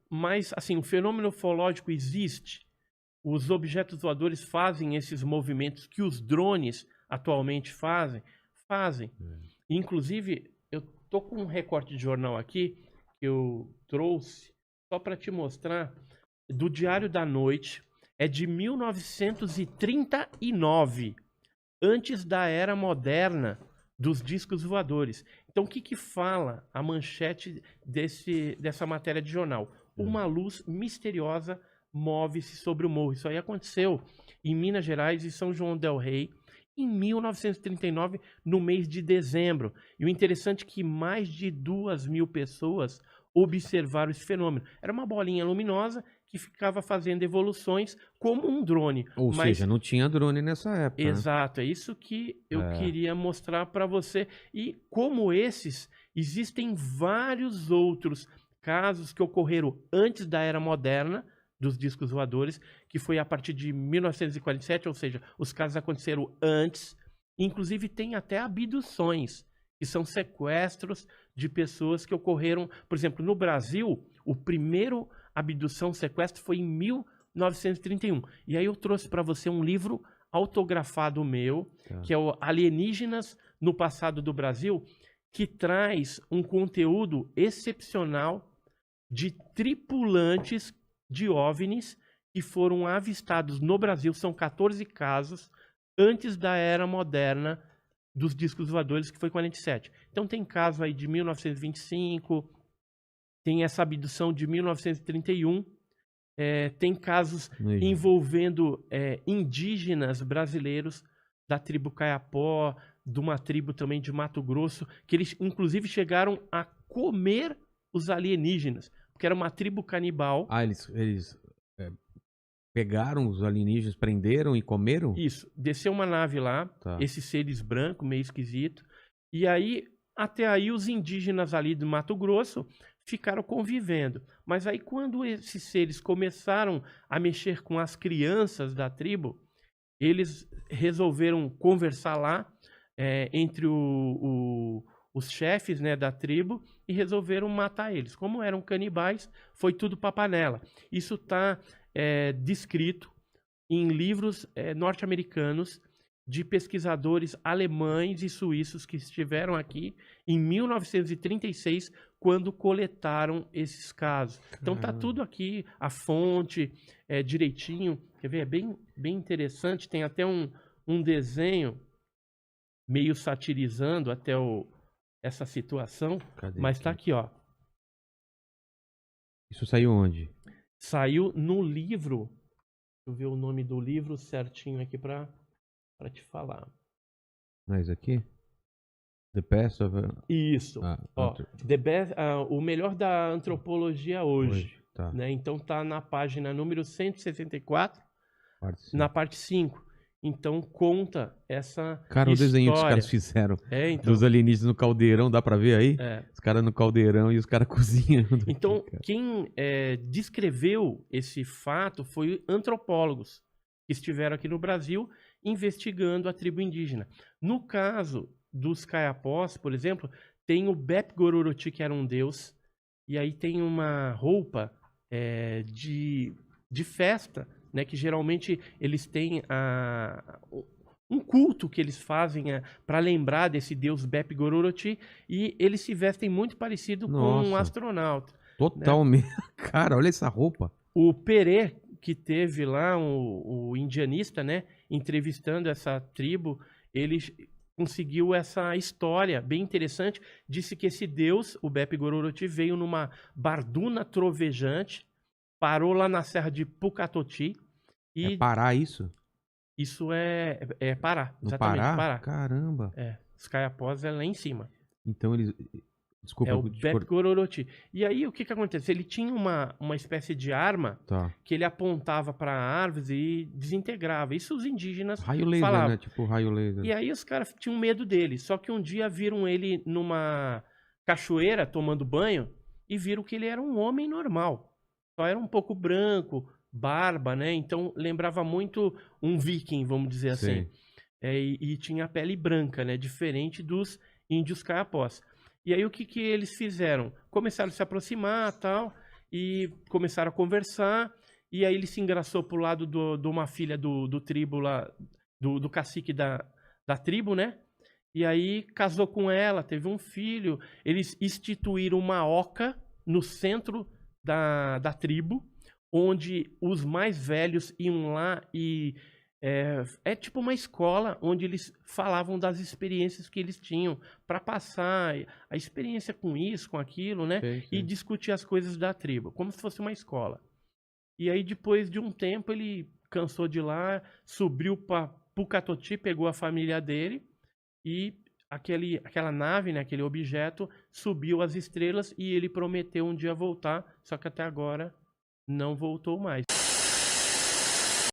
Mas, assim, o fenômeno ufológico existe. Os objetos voadores fazem esses movimentos que os drones atualmente fazem. Inclusive, eu tô com um recorte de jornal aqui que eu trouxe só para te mostrar, do Diário da Noite, é de 1939, antes da era moderna dos discos voadores. Então, o que fala a manchete dessa matéria de jornal? Uma luz misteriosa move-se sobre o morro. Isso aí aconteceu em Minas Gerais e São João del Rei, em 1939, no mês de dezembro. E o interessante é que mais de 2.000 pessoas observaram esse fenômeno. Era uma bolinha luminosa que ficava fazendo evoluções como um drone. Ou seja, não tinha drone nessa época. Exato, é isso que eu queria mostrar para você. E como esses, existem vários outros casos que ocorreram antes da era moderna dos discos voadores, que foi a partir de 1947, ou seja, os casos aconteceram antes. Inclusive tem até abduções, que são sequestros de pessoas que ocorreram, por exemplo, no Brasil, o primeiro abdução, sequestro foi em 1931. E aí eu trouxe para você um livro autografado meu, que é o Alienígenas no Passado do Brasil, que traz um conteúdo excepcional de tripulantes de OVNIs que foram avistados no Brasil. São 14 casos antes da era moderna dos discos voadores, que foi 47. Então tem caso aí de 1925, tem essa abdução de 1931, tem casos envolvendo indígenas brasileiros da tribo Kayapó, de uma tribo também de Mato Grosso, que eles inclusive chegaram a comer os alienígenas, porque era uma tribo canibal. Eles pegaram os alienígenas, prenderam e comeram? Isso, desceu uma nave lá, esses seres brancos, meio esquisito, e aí, até aí os indígenas ali do Mato Grosso ficaram convivendo. Mas aí quando esses seres começaram a mexer com as crianças da tribo, eles resolveram conversar lá entre os chefes, né, da tribo, e resolveram matar eles. Como eram canibais, foi tudo pra panela. Isso está descrito em livros norte-americanos de pesquisadores alemães e suíços que estiveram aqui em 1936, quando coletaram esses casos. Então tá tudo aqui, a fonte, direitinho. Quer ver? É bem interessante. Tem até um desenho meio satirizando até essa situação. Cadê mas tá aqui, ó. Isso saiu onde? Saiu no livro. Deixa eu ver o nome do livro certinho aqui para te falar. Mas aqui? The Best of... Isso. Ó, The Best, o melhor da antropologia hoje. Tá. Né? Então tá na página número 164, na parte 5. Então conta essa Cara, o desenho que os caras fizeram dos alienígenas no caldeirão, dá pra ver aí? Os caras no caldeirão e os caras cozinhando. Então, quem descreveu esse fato foi antropólogos que estiveram aqui no Brasil investigando a tribo indígena. No caso dos Kayapós, por exemplo, tem o Bep Gororoti, que era um deus, e aí tem uma roupa de festa, né, que geralmente eles têm um culto que eles fazem para lembrar desse deus Bep Gororoti, e eles se vestem muito parecido com um astronauta. Totalmente. Né? Cara, olha essa roupa. O Perê, que teve lá, o indianista, né, entrevistando essa tribo, ele conseguiu essa história bem interessante. Disse que esse deus, o Bep Gororoti, veio numa barduna trovejante, parou lá na serra de Pucatoti. E Pará isso? Isso é Pará, no exatamente, Pará. Caramba. Os Kayapós é lá em cima. Então eles... Desculpa. É o Bep Gororoti. E aí o que acontece? Ele tinha uma espécie de arma que ele apontava para árvores e desintegrava. Isso os indígenas raio laser, falavam. né? Tipo raio laser. E aí os caras tinham medo dele. Só que um dia viram ele numa cachoeira tomando banho e viram que ele era um homem normal. Só era um pouco branco, barba, né? Então lembrava muito um viking, vamos dizer assim. E tinha a pele branca, né? Diferente dos índios Kayapós. E aí o que eles fizeram? Começaram a se aproximar e tal, e começaram a conversar, e aí ele se engraçou pro lado de uma filha do tribo lá, do cacique da tribo, né? E aí casou com ela, teve um filho. Eles instituíram uma oca no centro da tribo, onde os mais velhos iam lá e é tipo uma escola onde eles falavam das experiências que eles tinham para passar a experiência com isso, com aquilo, né? Sim. E discutir as coisas da tribo, como se fosse uma escola. E aí depois de um tempo ele cansou de lá, subiu para Pucatoti, pegou a família dele e aquela nave, né, aquele objeto, subiu as estrelas e ele prometeu um dia voltar, só que até agora não voltou mais.